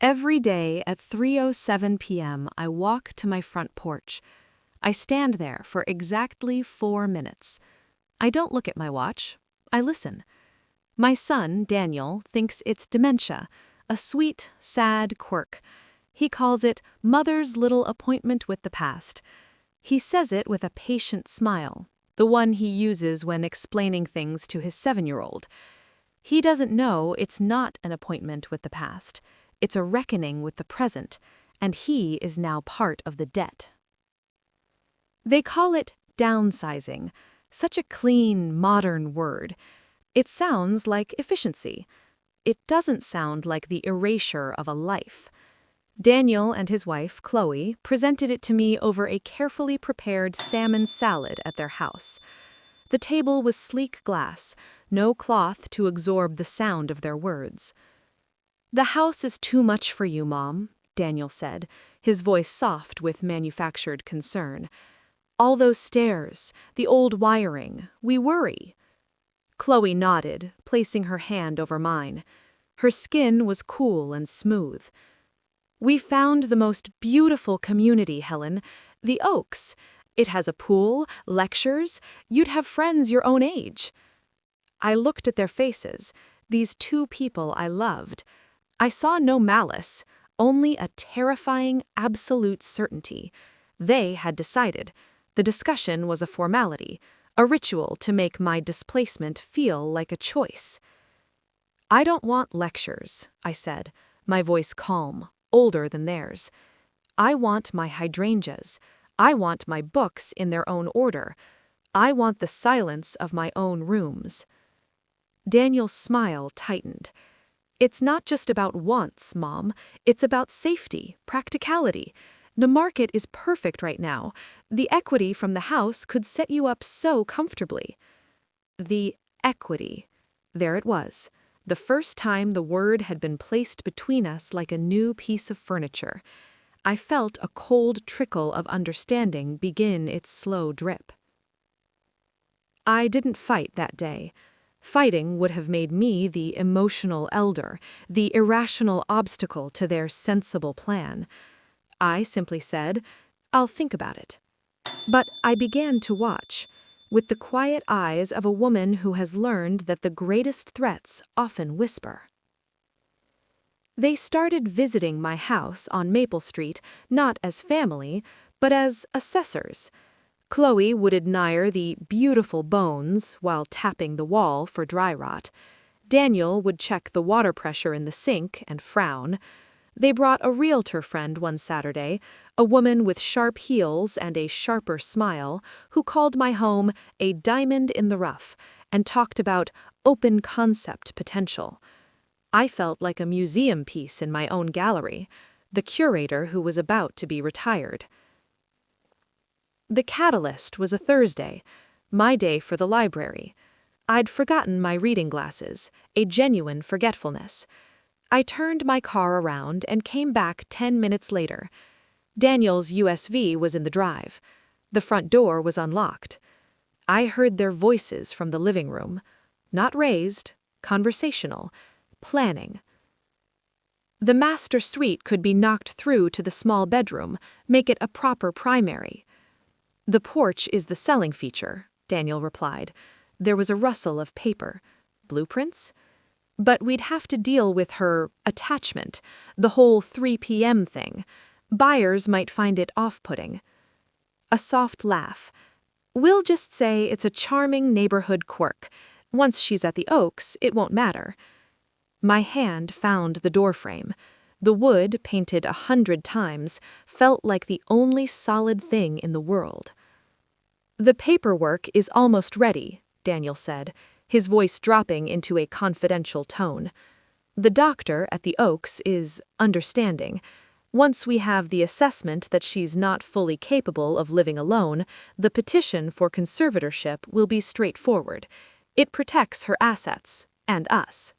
Every day at 3:07 p.m., I walk to my front porch. I stand there for exactly 4 minutes. I don't look at my watch. I listen. My son, Daniel, thinks it's dementia, a sweet, sad quirk. He calls it mother's little appointment with the past. He says it with a patient smile, the one he uses when explaining things to his 7-year-old. He doesn't know it's not an appointment with the past. It's a reckoning with the present, and he is now part of the debt. They call it downsizing, such a clean, modern word. It sounds like efficiency. It doesn't sound like the erasure of a life. Daniel and his wife, Chloe, presented it to me over a carefully prepared salmon salad at their house. The table was sleek glass, no cloth to absorb the sound of their words. "The house is too much for you, Mom," Daniel said, his voice soft with manufactured concern. "All those stairs, the old wiring, we worry." Chloe nodded, placing her hand over mine. Her skin was cool and smooth. "We found the most beautiful community, Helen. The Oaks. It has a pool, lectures. You'd have friends your own age." I looked at their faces, these two people I loved. I saw no malice, only a terrifying, absolute certainty. They had decided. The discussion was a formality, a ritual to make my displacement feel like a choice. "I don't want lectures," I said, my voice calm, older than theirs. "I want my hydrangeas. I want my books in their own order. I want the silence of my own rooms." Daniel's smile tightened. "It's not just about wants, Mom. It's about safety, practicality. The market is perfect right now. The equity from the house could set you up so comfortably." The equity. There it was. The first time the word had been placed between us like a new piece of furniture. I felt a cold trickle of understanding begin its slow drip. I didn't fight that day. Fighting would have made me the emotional elder, the irrational obstacle to their sensible plan. I simply said, "I'll think about it." But I began to watch, with the quiet eyes of a woman who has learned that the greatest threats often whisper. They started visiting my house on Maple Street not as family, but as assessors. Chloe would admire the beautiful bones while tapping the wall for dry rot. Daniel would check the water pressure in the sink and frown. They brought a realtor friend one Saturday, a woman with sharp heels and a sharper smile, who called my home a diamond in the rough and talked about open concept potential. I felt like a museum piece in my own gallery, the curator who was about to be retired. The catalyst was a Thursday, my day for the library. I'd forgotten my reading glasses, a genuine forgetfulness. I turned my car around and came back 10 minutes later. Daniel's USV was in the drive. The front door was unlocked. I heard their voices from the living room. Not raised, conversational, planning. The master suite could be knocked through to the small bedroom, make it a proper primary. "The porch is the selling feature," Daniel replied. There was a rustle of paper. "Blueprints?" "But we'd have to deal with her attachment, the whole 3 p.m. thing. Buyers might find it off-putting." A soft laugh. "We'll just say it's a charming neighborhood quirk. Once she's at the Oaks, it won't matter." My hand found the doorframe. The wood, painted 100 times, felt like the only solid thing in the world. "The paperwork is almost ready," Daniel said, his voice dropping into a confidential tone. "The doctor at the Oaks is understanding. Once we have the assessment that she's not fully capable of living alone, the petition for conservatorship will be straightforward. It protects her assets, and us."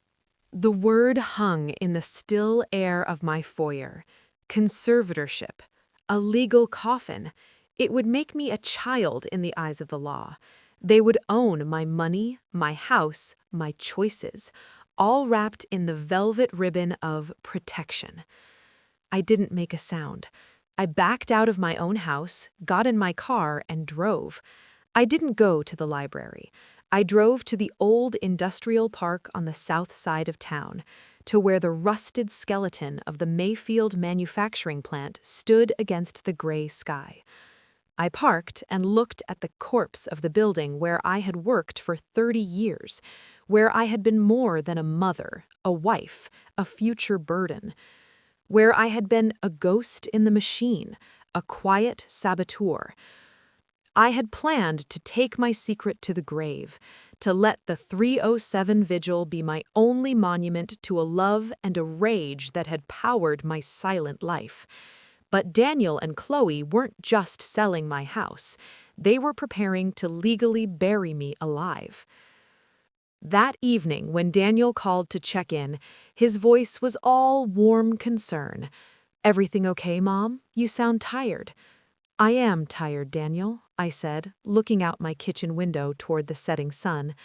The word hung in the still air of my foyer. Conservatorship. A legal coffin. It would make me a child in the eyes of the law. They would own my money, my house, my choices. all wrapped in the velvet ribbon of protection. I didn't make a sound. I backed out of my own house, got in my car, and drove. I didn't go to the library. I drove to the old industrial park on the south side of town, to where the rusted skeleton of the Mayfield manufacturing plant stood against the gray sky. I parked and looked at the corpse of the building where I had worked for 30 years, where I had been more than a mother, a wife, a future burden, where I had been a ghost in the machine, a quiet saboteur. I had planned to take my secret to the grave, to let the 307 vigil be my only monument to a love and a rage that had powered my silent life. But Daniel and Chloe weren't just selling my house. They were preparing to legally bury me alive. That evening, when Daniel called to check in, his voice was all warm concern. "Everything okay, Mom? You sound tired." "I am tired, Daniel," I said, looking out my kitchen window toward the setting sun.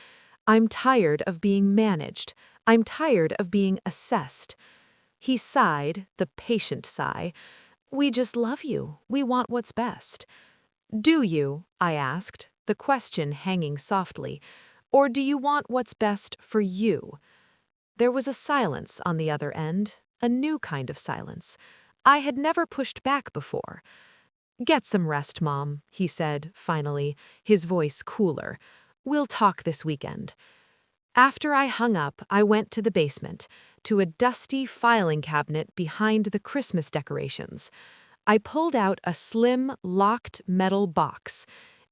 "I'm tired of being managed. I'm tired of being assessed." He sighed, the patient sigh. "We just love you. We want what's best." "Do you?" I asked, the question hanging softly. "Or do you want what's best for you?" There was a silence on the other end, a new kind of silence. I had never pushed back before. "Get some rest, Mom," he said, finally, his voice cooler. "We'll talk this weekend." After I hung up, I went to the basement, to a dusty filing cabinet behind the Christmas decorations. I pulled out a slim, locked metal box.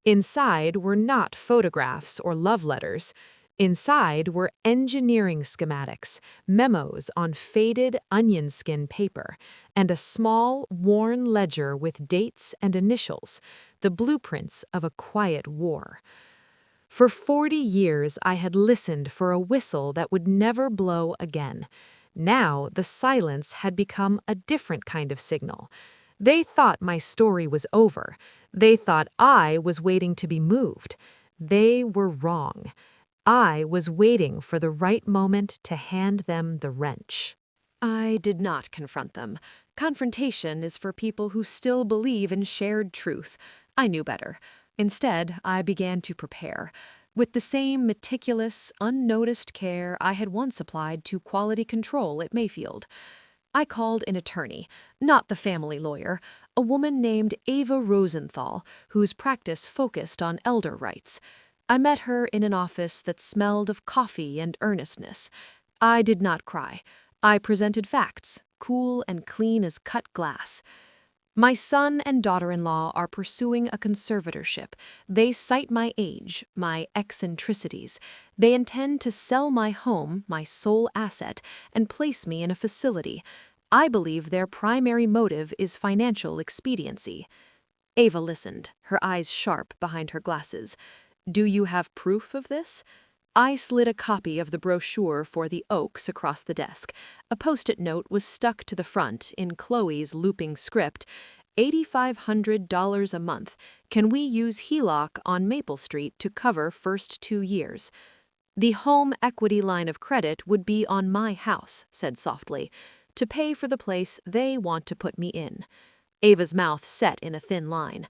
Inside were not photographs or love letters. Inside were engineering schematics, memos on faded onion skin paper, and a small, worn ledger with dates and initials, the blueprints of a quiet war. For 40 years, I had listened for a whistle that would never blow again. Now, the silence had become a different kind of signal. They thought my story was over. They thought I was waiting to be moved. They were wrong. I was waiting for the right moment to hand them the wrench. I did not confront them. Confrontation is for people who still believe in shared truth. I knew better. Instead, I began to prepare. With the same meticulous, unnoticed care I had once applied to quality control at Mayfield. I called an attorney, not the family lawyer, a woman named Ava Rosenthal, whose practice focused on elder rights. I met her in an office that smelled of coffee and earnestness. I did not cry. I presented facts, cool and clean as cut glass. "My son and daughter-in-law are pursuing a conservatorship. They cite my age, my eccentricities. They intend to sell my home, my sole asset, and place me in a facility. I believe their primary motive is financial expediency." Ava listened, her eyes sharp behind her glasses. "Do you have proof of this?" I slid a copy of the brochure for the Oaks across the desk. A post-it note was stuck to the front in Chloe's looping script. $8,500 a month. Can we use HELOC on Maple Street to cover first 2 years? "The home equity line of credit would be on my house," said softly, "to pay for the place they want to put me in." Ava's mouth set in a thin line.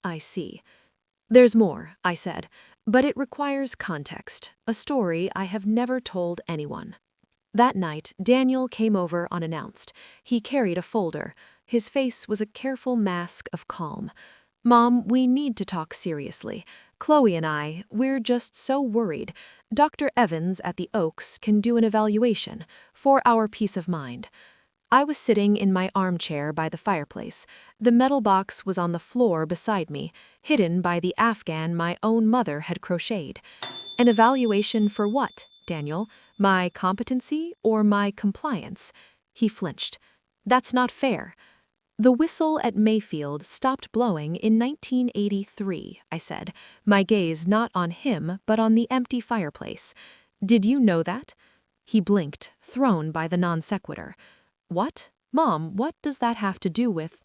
"I see." "There's more," I said, "but it requires context, a story I have never told anyone." That night, Daniel came over unannounced. He carried a folder. His face was a careful mask of calm. "Mom, we need to talk seriously. Chloe and we're just so worried. Dr. Evans at the Oaks can do an evaluation for our peace of mind." I was sitting in my armchair by the fireplace. The metal box was on the floor beside me, hidden by the afghan my own mother had crocheted. "An evaluation for what, Daniel? My competency or my compliance?" He flinched. "That's not fair." "The whistle at Mayfield stopped blowing in 1983, I said, my gaze not on him but on the empty fireplace. "Did you know that?" He blinked, thrown by the non sequitur. "What? Mom, what does that have to do with—"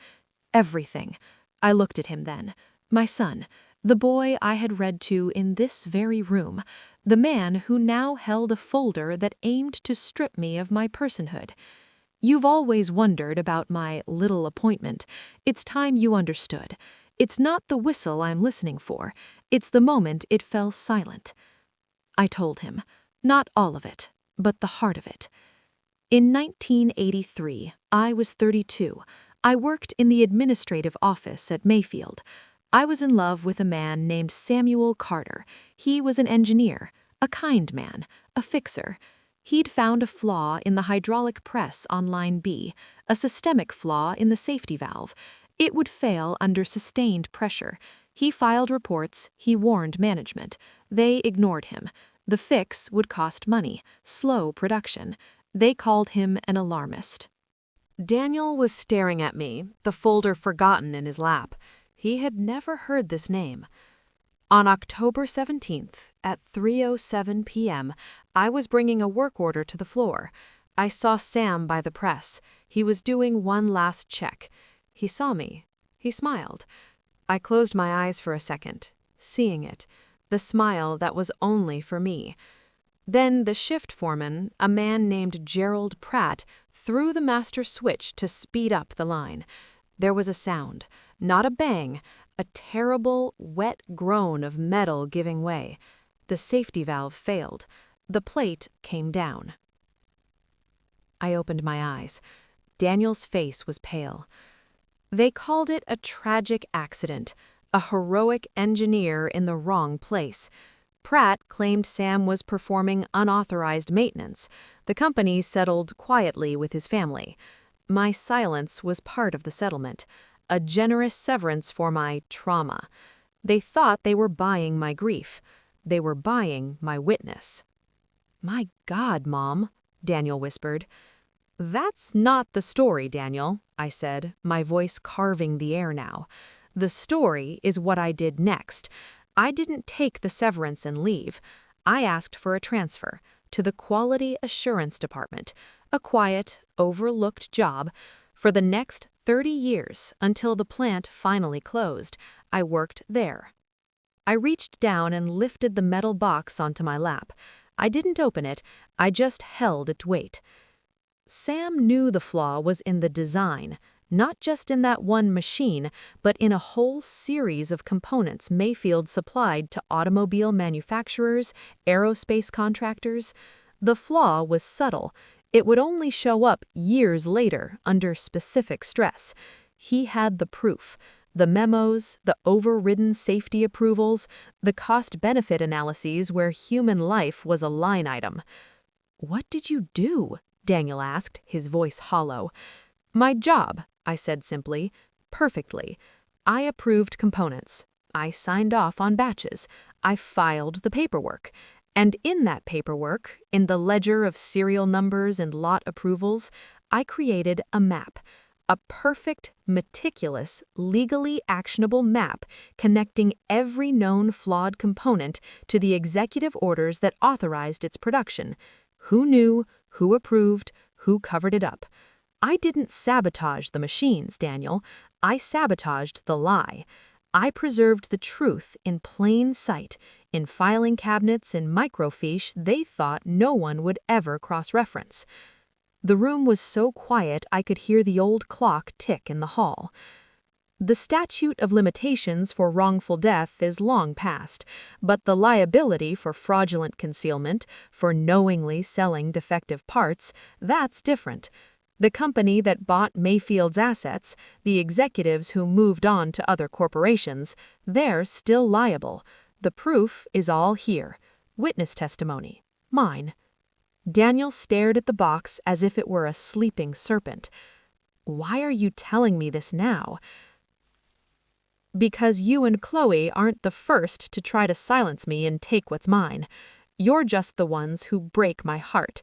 "Everything." I looked at him then. My son, the boy I had read to in this very room, The man who now held a folder that aimed to strip me of my personhood. You've always wondered about my little appointment. It's time you understood. It's not the whistle I'm listening for. It's the moment it fell silent. I told him, not all of it, but the heart of it. In 1983, I was 32. I worked in the administrative office at Mayfield. I was in love with a man named Samuel Carter. He was an engineer, a kind man, a fixer. He'd found a flaw in the hydraulic press on line B, a systemic flaw in the safety valve. It would fail under sustained pressure. He filed reports, he warned management. They ignored him. The fix would cost money, slow production. They called him an alarmist. Daniel was staring at me, the folder forgotten in his lap. He had never heard this name. On October 17th, at 3:07 p.m., I was bringing a work order to the floor. I saw Sam by the press. He was doing one last check. He saw me. He smiled. I closed my eyes for a second, seeing it, the smile that was only for me. Then the shift foreman, a man named Gerald Pratt, threw the master switch to speed up the line. There was a sound, not a bang, a terrible, wet groan of metal giving way. The safety valve failed. The plate came down. I opened my eyes. Daniel's face was pale. They called it a tragic accident, a heroic engineer in the wrong place. Pratt claimed Sam was performing unauthorized maintenance. The company settled quietly with his family. My silence was part of the settlement, a generous severance for my trauma. They thought they were buying my grief. They were buying my witness. "My God, Mom," Daniel whispered. "That's not the story, Daniel," I said, my voice carving the air now. "The story is what I did next. I didn't take the severance and leave. I asked for a transfer to the Quality Assurance Department, a quiet, overlooked job. For the next 30 years, until the plant finally closed, I worked there." I reached down and lifted the metal box onto my lap. I didn't open it, I just held its weight. Sam knew the flaw was in the design, not just in that one machine, but in a whole series of components Mayfield supplied to automobile manufacturers, aerospace contractors. The flaw was subtle. It would only show up years later under specific stress. He had the proof, the memos, the overridden safety approvals, the cost-benefit analyses where human life was a line item. "What did you do?" Daniel asked, his voice hollow. "My job," I said simply, "perfectly. I approved components. I signed off on batches. I filed the paperwork. And in that paperwork, in the ledger of serial numbers and lot approvals, I created a map. A perfect, meticulous, legally actionable map connecting every known flawed component to the executive orders that authorized its production. Who knew, who approved, who covered it up. I didn't sabotage the machines, Daniel. I sabotaged the lie. I preserved the truth in plain sight, in filing cabinets in microfiche they thought no one would ever cross-reference." The room was so quiet I could hear the old clock tick in the hall. The statute of limitations for wrongful death is long past, but the liability for fraudulent concealment, for knowingly selling defective parts, that's different. The company that bought Mayfield's assets, the executives who moved on to other corporations, they're still liable. The proof is all here. Witness testimony. Mine. Daniel stared at the box as if it were a sleeping serpent. "Why are you telling me this now?" "Because you and Chloe aren't the first to try to silence me and take what's mine. You're just the ones who break my heart.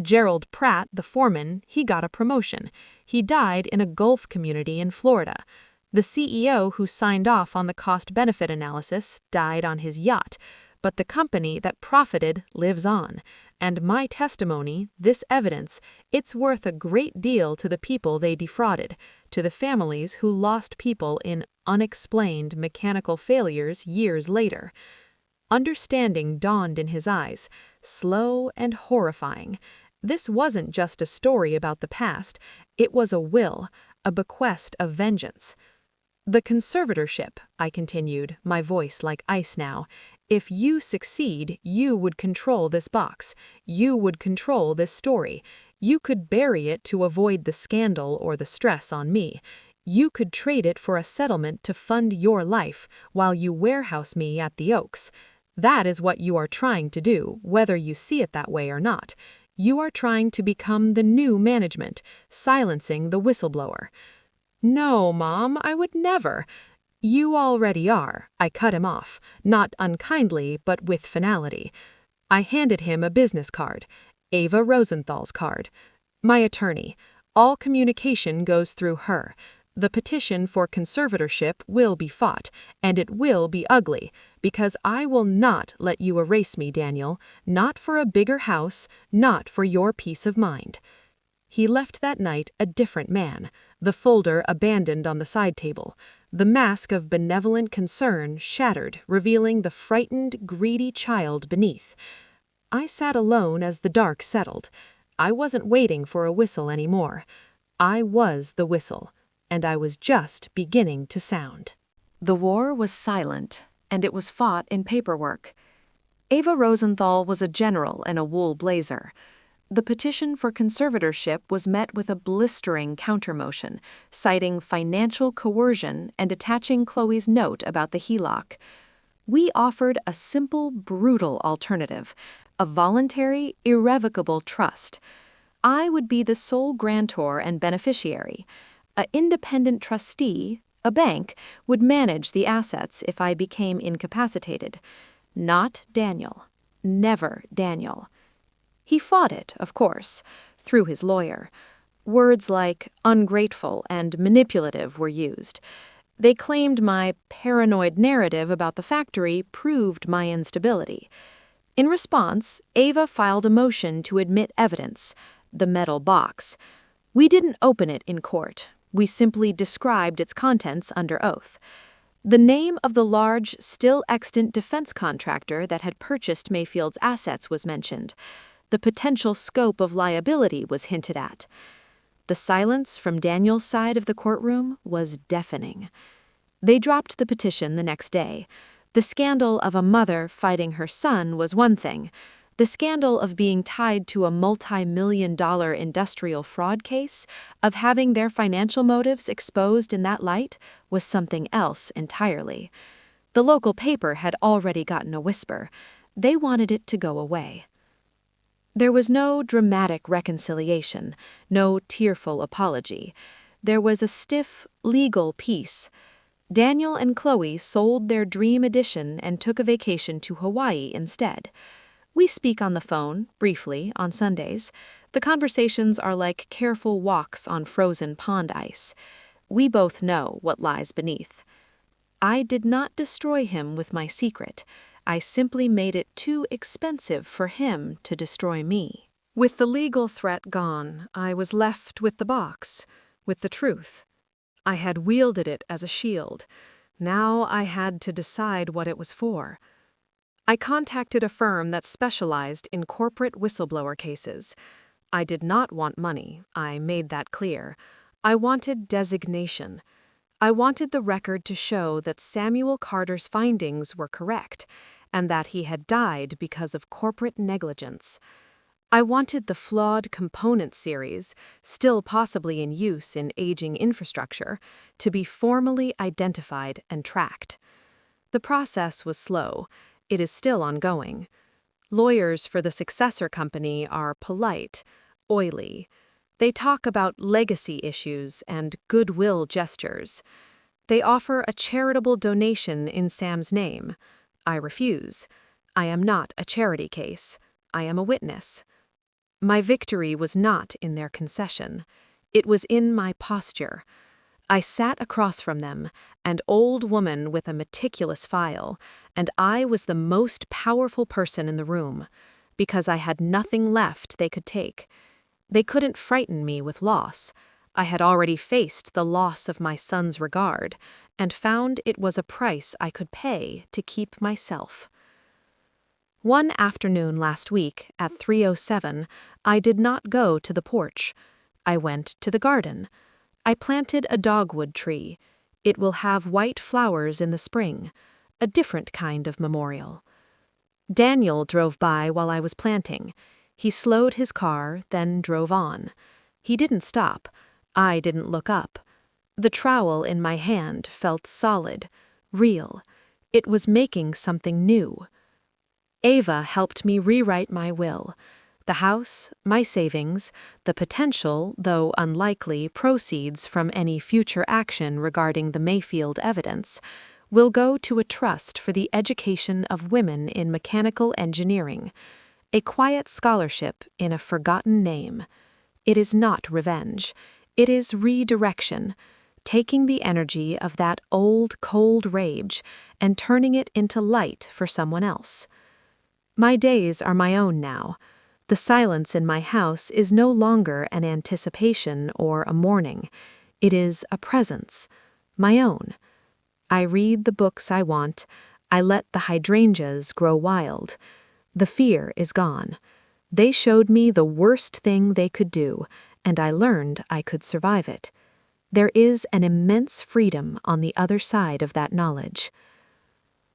Gerald Pratt, the foreman, he got a promotion. He died in a Gulf community in Florida. The CEO who signed off on the cost-benefit analysis died on his yacht, but the company that profited lives on. And my testimony, this evidence, it's worth a great deal to the people they defrauded, to the families who lost people in unexplained mechanical failures years later." Understanding dawned in his eyes, slow and horrifying. This wasn't just a story about the past, it was a will, a bequest of vengeance. The conservatorship, I continued, my voice like ice now. If you succeed, you would control this box. You would control this story. You could bury it to avoid the scandal or the stress on me. You could trade it for a settlement to fund your life while you warehouse me at the Oaks. That is what you are trying to do, whether you see it that way or not. You are trying to become the new management, silencing the whistleblower. No, Mom, I would never. You already are, I cut him off, not unkindly, but with finality. I handed him a business card, Ava Rosenthal's card. My attorney. All communication goes through her. The petition for conservatorship will be fought, and it will be ugly, because I will not let you erase me, Daniel, not for a bigger house, not for your peace of mind. He left that night a different man, the folder abandoned on the side table, the mask of benevolent concern shattered, revealing the frightened, greedy child beneath. I sat alone as the dark settled. I wasn't waiting for a whistle anymore. I was the whistle, and I was just beginning to sound. The war was silent, and it was fought in paperwork. Ava Rosenthal was a general in a wool blazer. The petition for conservatorship was met with a blistering countermotion, citing financial coercion and attaching Chloe's note about the HELOC. We offered a simple, brutal alternative, a voluntary, irrevocable trust. I would be the sole grantor and beneficiary. An independent trustee, a bank, would manage the assets if I became incapacitated. Not Daniel. Never Daniel. He fought it, of course, through his lawyer. Words like ungrateful and manipulative were used. They claimed my paranoid narrative about the factory proved my instability. In response, Ava filed a motion to admit evidence, the metal box. We didn't open it in court. We simply described its contents under oath. The name of the large, still extant defense contractor that had purchased Mayfield's assets was mentioned. The potential scope of liability was hinted at. The silence from Daniel's side of the courtroom was deafening. They dropped the petition the next day. The scandal of a mother fighting her son was one thing. The scandal of being tied to a multi-million-dollar industrial fraud case, of having their financial motives exposed in that light, was something else entirely. The local paper had already gotten a whisper. They wanted it to go away. There was no dramatic reconciliation, no tearful apology. There was a stiff, legal peace. Daniel and Chloe sold their dream edition and took a vacation to Hawaii instead. We speak on the phone, briefly, on Sundays. The conversations are like careful walks on frozen pond ice. We both know what lies beneath. I did not destroy him with my secret. I simply made it too expensive for him to destroy me. With the legal threat gone, I was left with the box, with the truth. I had wielded it as a shield. Now I had to decide what it was for. I contacted a firm that specialized in corporate whistleblower cases. I did not want money, I made that clear. I wanted designation. I wanted the record to show that Samuel Carter's findings were correct, and that he had died because of corporate negligence. I wanted the flawed component series, still possibly in use in aging infrastructure, to be formally identified and tracked. The process was slow. It is still ongoing. Lawyers for the successor company are polite, oily. They talk about legacy issues and goodwill gestures. They offer a charitable donation in Sam's name. I refuse. I am not a charity case. I am a witness. My victory was not in their concession. It was in my posture. I sat across from them, an old woman with a meticulous file, and I was the most powerful person in the room, because I had nothing left they could take. They couldn't frighten me with loss. I had already faced the loss of my son's regard, and found it was a price I could pay to keep myself. One afternoon last week, at 3:07, I did not go to the porch. I went to the garden. I planted a dogwood tree. It will have white flowers in the spring, a different kind of memorial. Daniel drove by while I was planting. He slowed his car, then drove on. He didn't stop. I didn't look up. The trowel in my hand felt solid, real. It was making something new. Ava helped me rewrite my will. The house, my savings, the potential, though unlikely, proceeds from any future action regarding the Mayfield evidence will go to a trust for the education of women in mechanical engineering, a quiet scholarship in a forgotten name. It is not revenge. It is redirection, taking the energy of that old, cold rage and turning it into light for someone else. My days are my own now. The silence in my house is no longer an anticipation or a mourning. It is a presence, my own. I read the books I want. I let the hydrangeas grow wild. The fear is gone. They showed me the worst thing they could do, and I learned I could survive it. There is an immense freedom on the other side of that knowledge.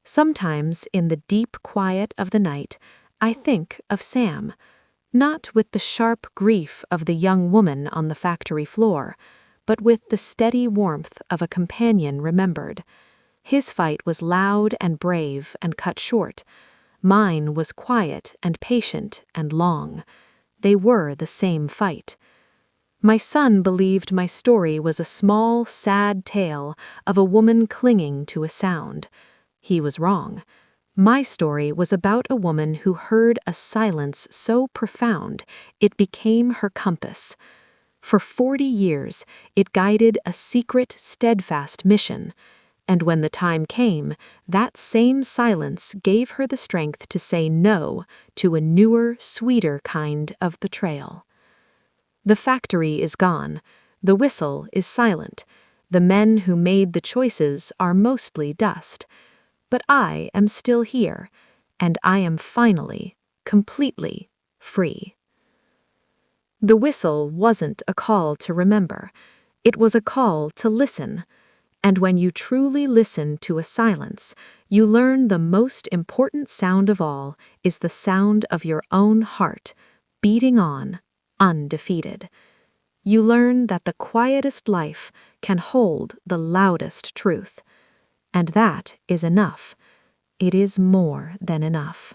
Sometimes, in the deep quiet of the night, I think of Sam, not with the sharp grief of the young woman on the factory floor, but with the steady warmth of a companion remembered. His fight was loud and brave and cut short. Mine was quiet and patient and long. They were the same fight. My son believed my story was a small, sad tale of a woman clinging to a sound. He was wrong. My story was about a woman who heard a silence so profound it became her compass. For 40 years, it guided a secret, steadfast mission. And when the time came, that same silence gave her the strength to say no to a newer, sweeter kind of betrayal. The factory is gone. The whistle is silent. The men who made the choices are mostly dust. But I am still here, and I am finally, completely free. The whistle wasn't a call to remember. It was a call to listen. And when you truly listen to a silence, you learn the most important sound of all is the sound of your own heart, beating on, undefeated. You learn that the quietest life can hold the loudest truth. And that is enough. It is more than enough.